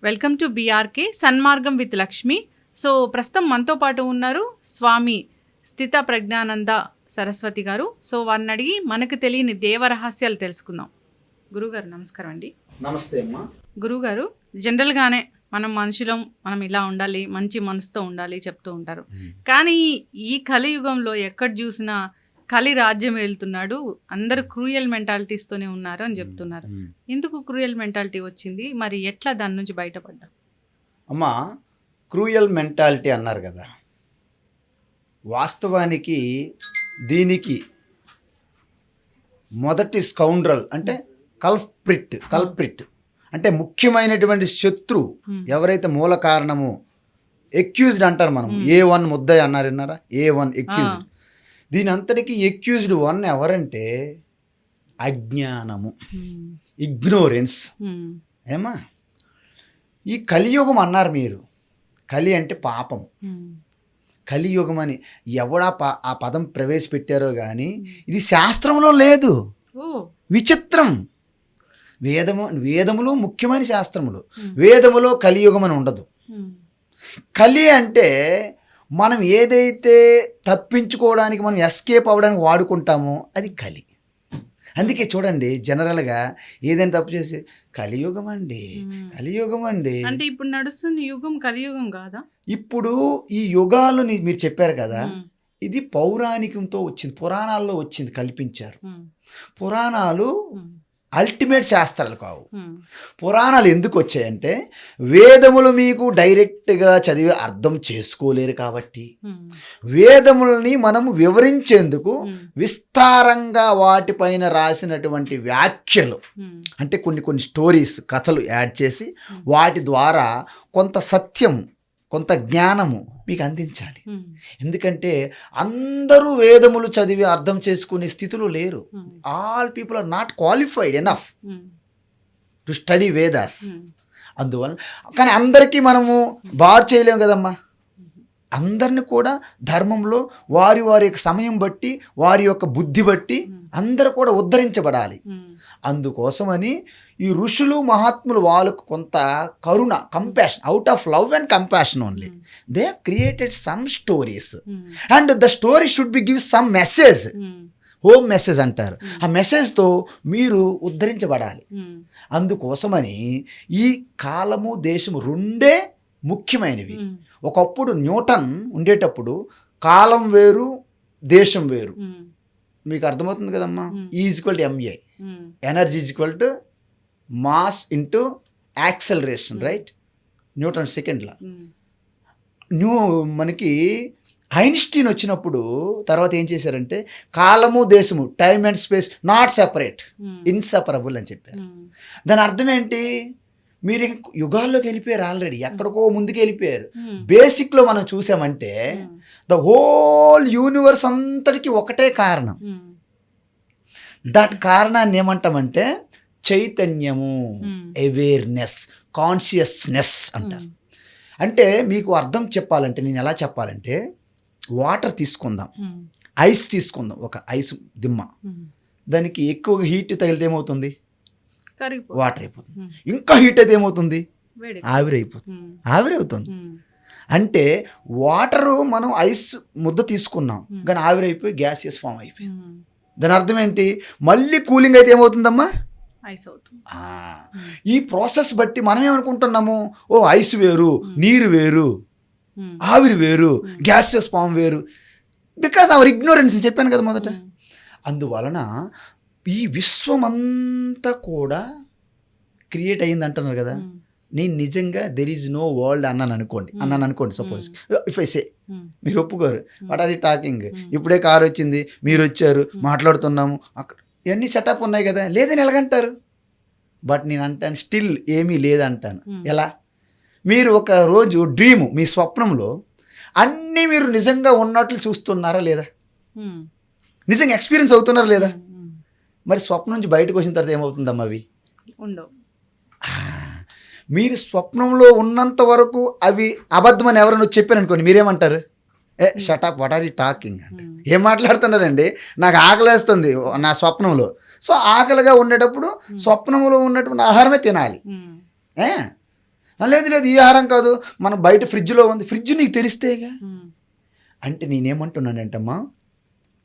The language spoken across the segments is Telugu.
Welcome to BRK Sanmargam with Lakshmi. So ప్రస్తుతం మనతో పాటు ఉన్నారు స్వామి స్థిత ప్రజ్ఞానంద సరస్వతి గారు. సో వారిని అడిగి మనకు తెలియని దేవ రహస్యాలు తెలుసుకుందాం. గురుగారు నమస్కారం అండి. నమస్తే అమ్మా. గురుగారు, జనరల్గానే మనం మనుషులం, మనం ఇలా ఉండాలి, మంచి మనసుతో ఉండాలి చెప్తూ ఉంటారు. కానీ ఈ కలియుగంలో ఎక్కడ చూసినా కలి రాజ్యం వెళ్తున్నాడు, అందరూ క్రూయల్ మెంటాలిటీస్తోనే ఉన్నారు అని చెప్తున్నారు. ఎందుకు క్రూయల్ మెంటాలిటీ వచ్చింది, మరి ఎట్లా దాని నుంచి బయటపడ్డా? అమ్మా, క్రూయల్ మెంటాలిటీ అన్నారు కదా, వాస్తవానికి దీనికి మొదటి స్కౌండ్రల్ అంటే కల్ప్రిట్ అంటే ముఖ్యమైనటువంటి శత్రు ఎవరైతే మూల కారణము, ఎక్యూజ్డ్ అంటారు మనం. A1 ముద్దయ్య అన్నారు, విన్నారా? A1 accused. దీని అంతటికి ఎక్యూజ్డ్ 1 ఎవరంటే అజ్ఞానము, ఇగ్నోరెన్స్. ఏమా, ఈ కలియుగం అన్నారు మీరు. కలి అంటే పాపం. కలియుగం అని ఎవడా ఆ పదం ప్రవేశపెట్టారో కానీ ఇది శాస్త్రంలో లేదు. విచిత్రం. వేదములు ముఖ్యమైన శాస్త్రములు. వేదములో కలియుగం అని ఉండదు. కలి అంటే మనం ఏదైతే తప్పించుకోవడానికి, మనం ఎస్కేప్ అవ్వడానికి వాడుకుంటామో అది కలి. అందుకే చూడండి, జనరల్గా ఏదైనా తప్పు చేసి కలియుగం అండి, కలియుగం అండి అంటే ఇప్పుడు నడుస్తున్న యుగం కలియుగం కాదా? ఇప్పుడు ఈ యుగాలు మీరు చెప్పారు కదా, ఇది పౌరాణికంతో వచ్చింది, పురాణాల్లో వచ్చింది, కల్పించారు. పురాణాలు అల్టిమేట్ శాస్త్రాలు కావు. పురాణాలు ఎందుకు వచ్చాయంటే వేదములు మీకు డైరెక్ట్గా చదివి అర్థం చేసుకోలేరు కాబట్టి వేదములని మనము వివరించేందుకు విస్తారంగా వాటిపైన రాసినటువంటి వ్యాఖ్యలు, అంటే కొన్ని స్టోరీస్, కథలు యాడ్ చేసి వాటి ద్వారా కొంత సత్యం, కొంత జ్ఞానము మీకు అందించాలి. ఎందుకంటే అందరూ వేదములు చదివి అర్థం చేసుకునే స్థితిలో లేరు. All people are not qualified enough to study Vedas. అందువల్ల కానీ అందరికీ మనము బార్ చేయలేము కదమ్మా. అందరిని కూడా ధర్మంలో వారి యొక్క సమయం బట్టి, వారి యొక్క బుద్ధి బట్టి అందరూ కూడా ఉద్ధరించబడాలి. అందుకోసమని ఈ ఋషులు మహాత్ములు వాళ్ళకు కొంత కరుణ, compassion, out of love and compassion only they created some stories and the story should be give some message. Home message అంటారు. ఆ మెసేజ్తో మీరు ఉద్ధరించబడాలి. అందుకోసమని ఈ కాలము, దేశము రెండే ముఖ్యమైనవి. ఒకప్పుడు న్యూటన్ ఉండేటప్పుడు కాలం వేరు, దేశం వేరు. మీకు అర్థమవుతుంది కదమ్మా. E=ma, energy equal to mass into acceleration, right? Newton second లా. మనకి ఐన్స్టీన్ వచ్చినప్పుడు తర్వాత ఏం చేశారంటే కాలము, దేశము, time and space not separate, inseparable అని చెప్పారు. దాని అర్థం ఏంటి? మీరు యుగాల్లోకి వెళ్ళిపోయారు, ఆల్రెడీ ఎక్కడికో ముందుకు వెళ్ళిపోయారు. బేసిక్లో మనం చూసామంటే ద హోల్ యూనివర్స్ అంతటికి ఒకటే కారణం. దట్ కారణాన్ని ఏమంటామంటే చైతన్యము, అవేర్నెస్, కాన్షియస్నెస్ అంటారు. అంటే మీకు అర్థం చెప్పాలంటే, నేను ఎలా చెప్పాలంటే, వాటర్ తీసుకుందాం, ఐస్ తీసుకుందాం, ఒక ఐస్ దిమ్మ. దానికి ఎక్కువగా హీట్ తగిలితే ఏమవుతుంది? వాటర్ అయిపోతుంది. ఇంకా హీట్ అయితే ఏమవుతుంది? ఆవిరైపోతుంది, ఆవిరవుతుంది. అంటే వాటరు మనం ఐస్ ముద్ద తీసుకున్నాం కానీ ఆవిరైపోయి గ్యాసియస్ ఫామ్ అయిపోయింది. దాని అర్థం ఏంటి? మళ్ళీ కూలింగ్ అయితే ఏమవుతుందమ్మా? ఐస్ అవుతుంది. ఈ ప్రాసెస్ బట్టి మనం ఏమనుకుంటున్నాము, ఓ ఐస్ వేరు, నీరు వేరు, ఆవిరి వేరు, గ్యాసియస్ ఫామ్ వేరు. బికాస్ అవర్ ఇగ్నోరెన్స్ చెప్పాను కదా మొదట. అందువలన ఈ విశ్వమంతా కూడా క్రియేట్ అయ్యింది అంటున్నారు కదా. నేను నిజంగా దెర్ ఈజ్ నో వరల్డ్ అన్నాను అనుకోండి. సపోజ్ ఇఫ్ ఐ సే, మీరు ఒప్పుకోరు, వాట్ ఆర్ యూ టాకింగ్, ఇప్పుడే కారు వచ్చింది, మీరు వచ్చారు, మాట్లాడుతున్నాము, అక్కడ ఇవన్నీ సెటప్ ఉన్నాయి కదా, లేదని ఎలాగంటారు? బట్ నేను అంటాను స్టిల్ ఏమీ లేదంటాను. ఎలా? మీరు ఒక రోజు డ్రీము, మీ స్వప్నంలో అన్నీ మీరు నిజంగా ఉన్నట్లు చూస్తున్నారా లేదా? నిజంగా ఎక్స్పీరియన్స్ అవుతున్నారా లేదా? మరి స్వప్నం నుంచి బయటకు వచ్చిన తర్వాత ఏమవుతుందమ్మా? అవి ఉండవు. మీరు స్వప్నంలో ఉన్నంత వరకు అవి అబద్ధమని ఎవరైనా చెప్పారనుకోండి, మీరేమంటారు? Shut up, what are you talking అంటే, ఏం మాట్లాడుతున్నారండి, నాకు ఆకలేస్తుంది నా స్వప్నంలో. సో ఆకలిగా ఉండేటప్పుడు స్వప్నంలో ఉన్నటువంటి ఆహారమే తినాలి. లేదు లేదు ఈ ఆహారం కాదు, మనం బయట ఫ్రిడ్జ్లో ఉంది, ఫ్రిడ్జ్ నీకు తెలిస్తేగా. అంటే నేనేమంటున్నానంటమ్మా,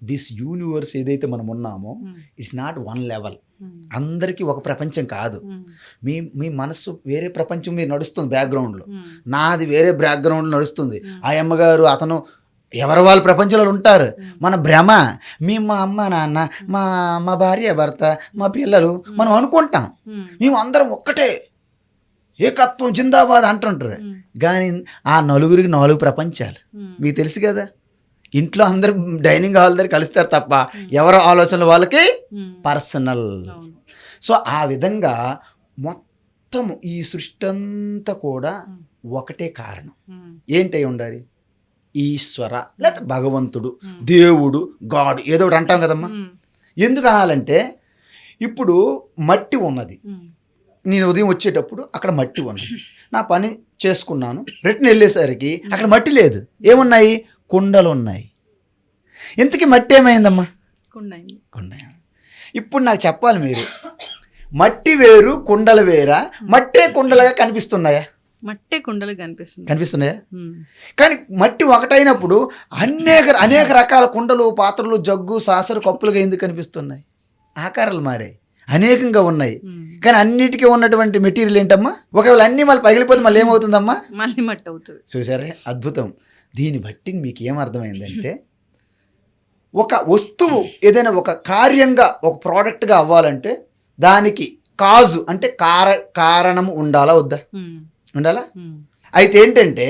దిస్ యూనివర్స్ ఏదైతే మనం ఉన్నామో ఇట్స్ నాట్ వన్ లెవెల్. అందరికీ ఒక ప్రపంచం కాదు. మీ మనస్సు వేరే ప్రపంచం మీరు నడుస్తుంది బ్యాక్గ్రౌండ్లో, నాది వేరే బ్యాక్గ్రౌండ్లో నడుస్తుంది. ఆ అమ్మగారు అతను ఎవరి వాళ్ళ ప్రపంచంలో ఉంటారు. మన భ్రమ, మా అమ్మ నాన్న, మా భార్య భర్త, మా పిల్లలు, మనం అనుకుంటాం మేము అందరం ఒక్కటే, ఏకత్వం జిందాబాద్ అంటుంటారు. కానీ ఆ నలుగురికి 4 ప్రపంచాలు. మీకు తెలుసు కదా, ఇంట్లో అందరూ డైనింగ్ హాల్ దగ్గర కలుస్తారు తప్ప ఎవరి ఆలోచనలు వాళ్ళకి పర్సనల్. సో ఆ విధంగా మొత్తం ఈ సృష్టి అంతా కూడా ఒకటే కారణం. ఏంటై ఉండాలి? ఈశ్వర లేకపోతే భగవంతుడు, దేవుడు, గాడ్, ఏదో ఒకటి అంటాం కదమ్మా. ఎందుకు అనాలంటే ఇప్పుడు మట్టి ఉన్నది, నేను ఉదయం వచ్చేటప్పుడు అక్కడ మట్టి ఉన్నది, నా పని చేసుకున్నాను, రిటర్న్ వెళ్ళేసరికి అక్కడ మట్టి లేదు, ఏమున్నాయి? కుండలు ఉన్నాయి. ఇంతకీ మట్టి ఏమైందమ్మా? కుండ. ఇప్పుడు నాకు చెప్పాలి మీరు, మట్టి వేరు కుండలు వేరా? మట్టే కుండలుగా కనిపిస్తున్నాయా? మట్టే కుండలు కనిపిస్తున్నాయా? కానీ మట్టి ఒకటైనప్పుడు అనేక రకాల కుండలు, పాత్రలు, జగ్గు, సాసరు, కప్పులుగా ఎందుకు కనిపిస్తున్నాయి? ఆకారాలు మారాయి, అనేకంగా ఉన్నాయి. కానీ అన్నిటికీ ఉన్నటువంటి మెటీరియల్ ఏంటమ్మా? ఒకవేళ అన్నీ మళ్ళీ పగిలిపోతే మళ్ళీ ఏమవుతుందమ్మా? మళ్ళీ మట్టి అవుతుంది. చూసారా, అద్భుతం. దీన్ని బట్టి మీకు ఏమర్థమైందంటే, ఒక వస్తువు ఏదైనా ఒక కార్యంగా, ఒక ప్రోడక్ట్గా అవ్వాలంటే దానికి కాజు అంటే కారణము ఉండాలా వద్దా? ఉండాలా? అయితే ఏంటంటే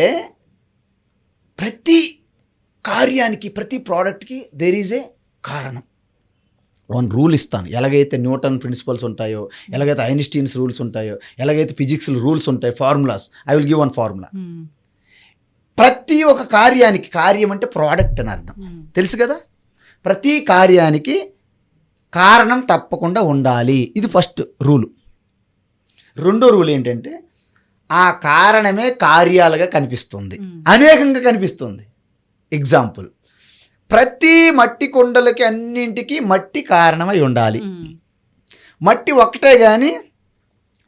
ప్రతి కార్యానికి, ప్రతి ప్రోడక్ట్కి దేర్ ఈజ్ ఏ కారణం. వన్ రూల్ ఇస్తాను. ఎలాగైతే న్యూటన్ ప్రిన్సిపల్స్ ఉంటాయో, ఎలాగైతే ఐన్స్టీన్స్ రూల్స్ ఉంటాయో, ఎలాగైతే ఫిజిక్స్ రూల్స్ ఉంటాయో, formulas, I will give one formula. ప్రతి ఒక్క కార్యానికి, కార్యం అంటే ప్రోడక్ట్ అని అర్థం, తెలుసు కదా. ప్రతి కార్యానికి కారణం తప్పకుండా ఉండాలి. ఇది ఫస్ట్ రూలు. రెండో రూల్ ఏంటంటే ఆ కారణమే కార్యాలుగా కనిపిస్తుంది, అనేకంగా కనిపిస్తుంది. ఎగ్జాంపుల్, ప్రతి మట్టి కుండలకి అన్నింటికి మట్టి కారణమై ఉండాలి. మట్టి ఒక్కటే కానీ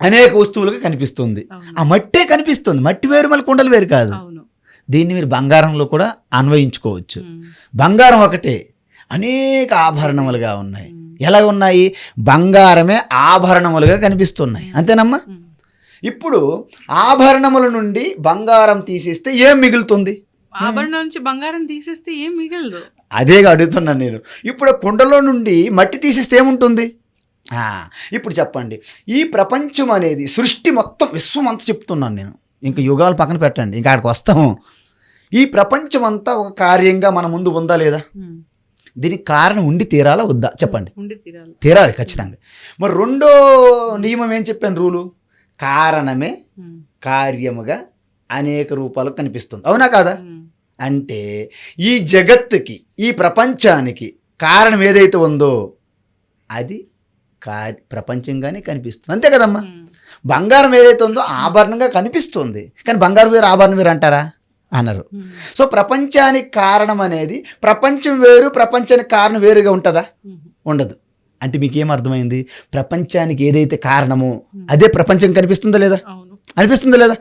అనేక వస్తువులుగా కనిపిస్తుంది. ఆ మట్టే కనిపిస్తుంది, మట్టి వేరు మళ్ళీ కుండలు వేరు కాదు. దీన్ని మీరు బంగారంలో కూడా అన్వయించుకోవచ్చు. బంగారం ఒకటే, అనేక ఆభరణములుగా ఉన్నాయి. ఎలా ఉన్నాయి? బంగారమే ఆభరణములుగా కనిపిస్తున్నాయి, అంతేనమ్మా. ఇప్పుడు ఆభరణముల నుండి బంగారం తీసేస్తే ఏం మిగులుతుంది? ఆభరణం నుంచి బంగారం తీసేస్తే ఏం మిగలదు. అదేగా అడుగుతున్నాను నేను. ఇప్పుడు కుండలో నుండి మట్టి తీసేస్తే ఏముంటుంది? ఇప్పుడు చెప్పండి, ఈ ప్రపంచం అనేది సృష్టి మొత్తం, విశ్వం అంతా చెప్తున్నాను నేను, ఇంకా యుగాలు పక్కన పెట్టండి, ఇంకా అక్కడికి వస్తాము. ఈ ప్రపంచం అంతా ఒక కార్యంగా మన ముందు ఉందా లేదా? దీనికి కారణం ఉండి తీరాలా వద్దా? చెప్పండి. తీరాలి ఖచ్చితంగా. మరి రెండో నియమం ఏం చెప్పాను? రూలు, కారణమే కార్యముగా అనేక రూపాలు కనిపిస్తుంది, అవునా కాదా? అంటే ఈ జగత్తుకి, ఈ ప్రపంచానికి కారణం ఏదైతే ఉందో అది ప్రపంచంగానే కనిపిస్తుంది, అంతే కదమ్మా. బంగారం ఏదైతే ఉందో ఆభరణంగా కనిపిస్తుంది, కానీ బంగారు వేరు ఆభరణం వేరు అంటారా? అన్నారు. సో ప్రపంచానికి కారణం అనేది, ప్రపంచం వేరు, ప్రపంచానికి కారణం వేరుగా ఉంటుందా? ఉండదు. అంటే మీకేం అర్థమైంది? ప్రపంచానికి ఏదైతే కారణమో అదే ప్రపంచం కనిపిస్తుందా లేదా? అనిపిస్తుందా లేదా?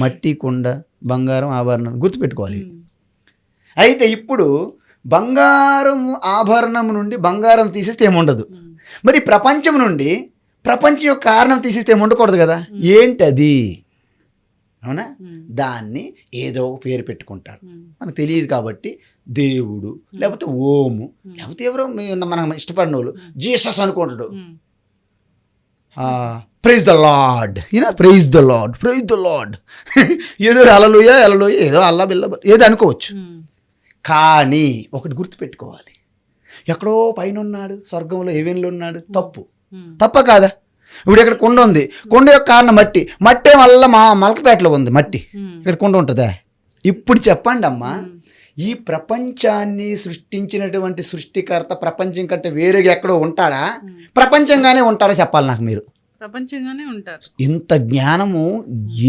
మట్టి, కుండ, బంగారం, ఆభరణం గుర్తుపెట్టుకోవాలి. అయితే ఇప్పుడు బంగారం ఆభరణం నుండి బంగారం తీసేస్తే ఏముండదు. మరి ప్రపంచం నుండి ప్రపంచం యొక్క కారణం తీసేస్తే ఏముండకూడదు కదా? ఏంటది? అవునా? దాన్ని ఏదో ఒక పేరు పెట్టుకుంటారు, మనకు తెలియదు కాబట్టి దేవుడు, లేకపోతే ఓము, లేకపోతే ఎవరో మనం ఇష్టపడిన వాళ్ళు జీసస్ అనుకుంటాడు. Praise the lord, praise the lord, praise the lord, ఏదో హల్లెలూయా హల్లెలూయా, ఏదో అల్లా బిల్లా ఏదో అనుకోవచ్చు. కానీ ఒకటి గుర్తుపెట్టుకోవాలి, ఎక్కడో పైన ఉన్నాడు, స్వర్గంలో హెవెన్లో ఉన్నాడు. తప్ప కాదా? ఇప్పుడు ఇక్కడ కుండ ఉంది, కుండ యొక్క కారణం మట్టి, మట్టే మళ్ళీ మలకపేటలో ఉంది మట్టి, ఇక్కడ కుండ ఉంటుందా? ఇప్పుడు చెప్పండి అమ్మా, ఈ ప్రపంచాన్ని సృష్టించినటువంటి సృష్టికర్త ప్రపంచం కంటే వేరేగా ఎక్కడో ఉంటాడా? ప్రపంచంగానే ఉంటారా? చెప్పాలి నాకు మీరు. ప్రపంచంగానే ఉంటారు. ఇంత జ్ఞానము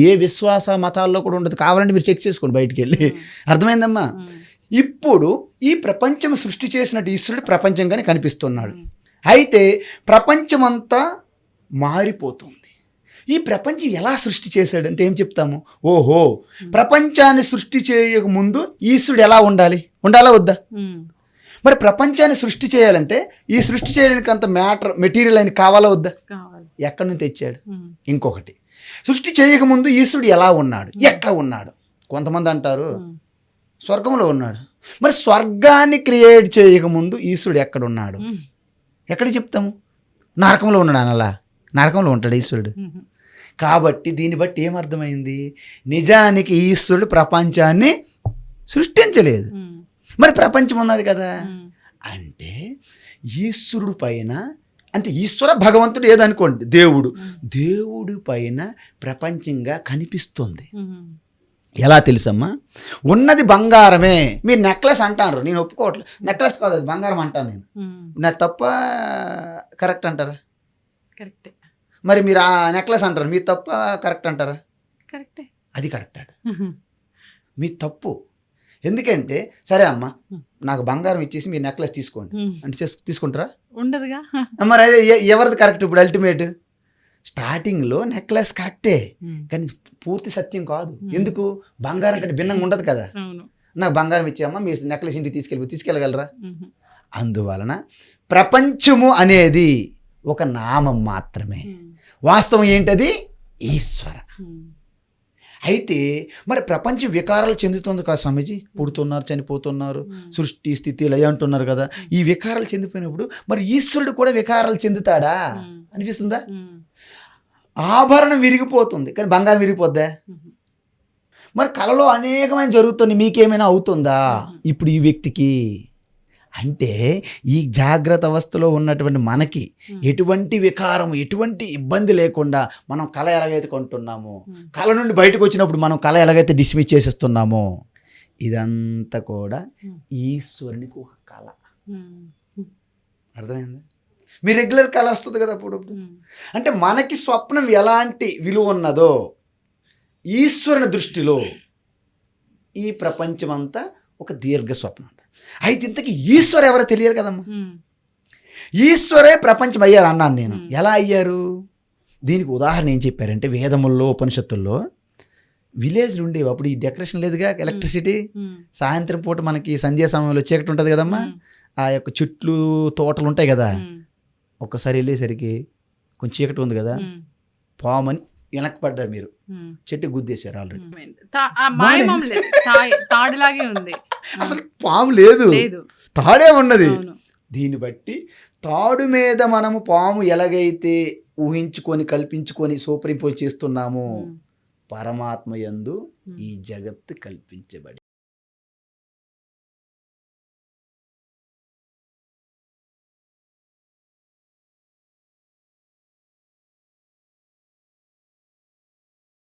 ఏ విశ్వాస మతాల్లో కూడా ఉండదు, కావాలంటే మీరు చెక్ చేసుకోండి బయటికి వెళ్ళి. అర్థమైందమ్మా? ఇప్పుడు ఈ ప్రపంచం సృష్టి చేసినట్టు ఈశ్వరుడు ప్రపంచంగానే కనిపిస్తున్నాడు. అయితే ప్రపంచమంతా మారిపోతుంది. ఈ ప్రపంచం ఎలా సృష్టి చేశాడంటే ఏం చెప్తాము? ఓహో, ప్రపంచాన్ని సృష్టి చేయక ముందు ఈశ్వరుడు ఎలా ఉండాలి? ఉండాలా వద్దా? మరి ప్రపంచాన్ని సృష్టి చేయాలంటే ఈ సృష్టి చేయడానికి అంత మెటీరియల్ అని కావాలా వద్దా? ఎక్కడి నుంచి తెచ్చాడు? ఇంకొకటి, సృష్టి చేయకముందు ఈశ్వరుడు ఎలా ఉన్నాడు? ఎక్కడ ఉన్నాడు? కొంతమంది అంటారు స్వర్గంలో ఉన్నాడు. మరి స్వర్గాన్ని క్రియేట్ చేయకముందు ఈశ్వరుడు ఎక్కడ ఉన్నాడు? ఎక్కడ చెప్తాము? నరకంలో ఉన్నాడు అనలా? నరకంలో ఉంటాడు ఈశ్వరుడు. కాబట్టి దీన్ని బట్టి ఏమర్థమైంది? నిజానికి ఈశ్వరుడు ప్రపంచాన్ని సృష్టించలేదు. మరి ప్రపంచం ఉన్నది కదా. అంటే ఈశ్వరుడు పైన, అంటే ఈశ్వర భగవంతుడు ఏదనుకోండి, దేవుడి పైన ప్రపంచంగా కనిపిస్తుంది. ఎలా తెలుసమ్మా? ఉన్నది బంగారమే. మీరు నెక్లెస్ అంటారు, నేను ఒప్పుకోవట్లేదు. నెక్లెస్ కాదు, అది బంగారం అంటాను నేను. నా తప్ప కరెక్ట్ అంటారా? కరెక్టే. మరి మీరు ఆ నెక్లెస్ అంటారు, మీరు తప్ప కరెక్ట్ అంటారా? కరెక్టే. అది కరెక్ట్ అంట, మీ తప్పు. ఎందుకంటే సరే అమ్మా, నాకు బంగారం ఇచ్చేసి మీరు నెక్లెస్ తీసుకోండి అంటే తీసుకుంటారా? ఉండదుగా. మరి అదే ఎవరిది కరెక్ట్? ఇప్పుడు అల్టిమేట్ స్టార్టింగ్లో నెక్లెస్ కరెక్టే, కానీ పూర్తి సత్యం కాదు. ఎందుకు? బంగారం కంటే భిన్నంగా ఉండదు కదా. నాకు బంగారం ఇచ్చామా, మీరు నెక్లెస్ ఇంటికి తీసుకెళ్ళగలరా? అందువలన ప్రపంచము అనేది ఒక నామం మాత్రమే. వాస్తవం ఏంటది? ఈశ్వర. అయితే మరి ప్రపంచం వికారాలు చెందుతుంది కదా స్వామీజీ. పుడుతున్నారు, చనిపోతున్నారు, సృష్టి స్థితి లయ అంటున్నారు కదా. ఈ వికారాలు చెందిపోయినప్పుడు మరి ఈశ్వరుడు కూడా వికారాలు చెందుతాడా అనిపిస్తుందా? ఆభరణం విరిగిపోతుంది కానీ బంగారం విరిగిపోద్దా? మరి కళలో అనేకమైన జరుగుతుంది, మీకేమైనా అవుతుందా ఇప్పుడు ఈ వ్యక్తికి? అంటే ఈ జాగ్రత్త అవస్థలో ఉన్నటువంటి మనకి ఎటువంటి వికారం, ఎటువంటి ఇబ్బంది లేకుండా మనం కళ ఎలాగైతే కొంటున్నామో, కళ నుండి బయటకు వచ్చినప్పుడు మనం కళ ఎలాగైతే డిస్మిస్ చేసేస్తున్నామో, ఇదంతా కూడా ఈశ్వరునికి ఒక కళ. అర్థమైందా? మీ రెగ్యులర్ కళ వస్తుంది కదా అప్పుడు. అంటే మనకి స్వప్నం ఎలాంటి విలువ ఉన్నదో ఈశ్వరుని దృష్టిలో ఈ ప్రపంచం అంతా ఒక దీర్ఘ స్వప్నం. అయితే ఇంతకీ ఈశ్వరు ఎవరో తెలియాలి కదమ్మా. ఈశ్వరే ప్రపంచం అయ్యారు అన్నాను నేను. ఎలా అయ్యారు? దీనికి ఉదాహరణ ఏం చెప్పారంటే, వేదముల్లో ఉపనిషత్తుల్లో విలేజ్లు ఉండేవి. అప్పుడు ఈ డెకరేషన్ లేదుగా, ఎలక్ట్రిసిటీ. సాయంత్రం పూట మనకి సంధ్యా సమయంలో చీకటి ఉంటుంది కదమ్మా, ఆ యొక్క చెట్లు తోటలు ఉంటాయి కదా. ఒక్కసారి వెళ్ళేసరికి కొంచెం చీకటి ఉంది కదా, పామని వెనక్కి పడ్డారు, మీరు చెట్టు గుద్దేశారు ఆల్రెడీ. తాడులాగే ఉంది, అసలు పాము లేదు, తాడే ఉన్నది. దీన్ని బట్టి తాడు మీద మనము పాము ఎలాగైతే ఊహించుకొని కల్పించుకొని సూపర్ ఇంపోజ్ చేస్తున్నామో, పరమాత్మ యందు ఈ జగత్తు కల్పించబడి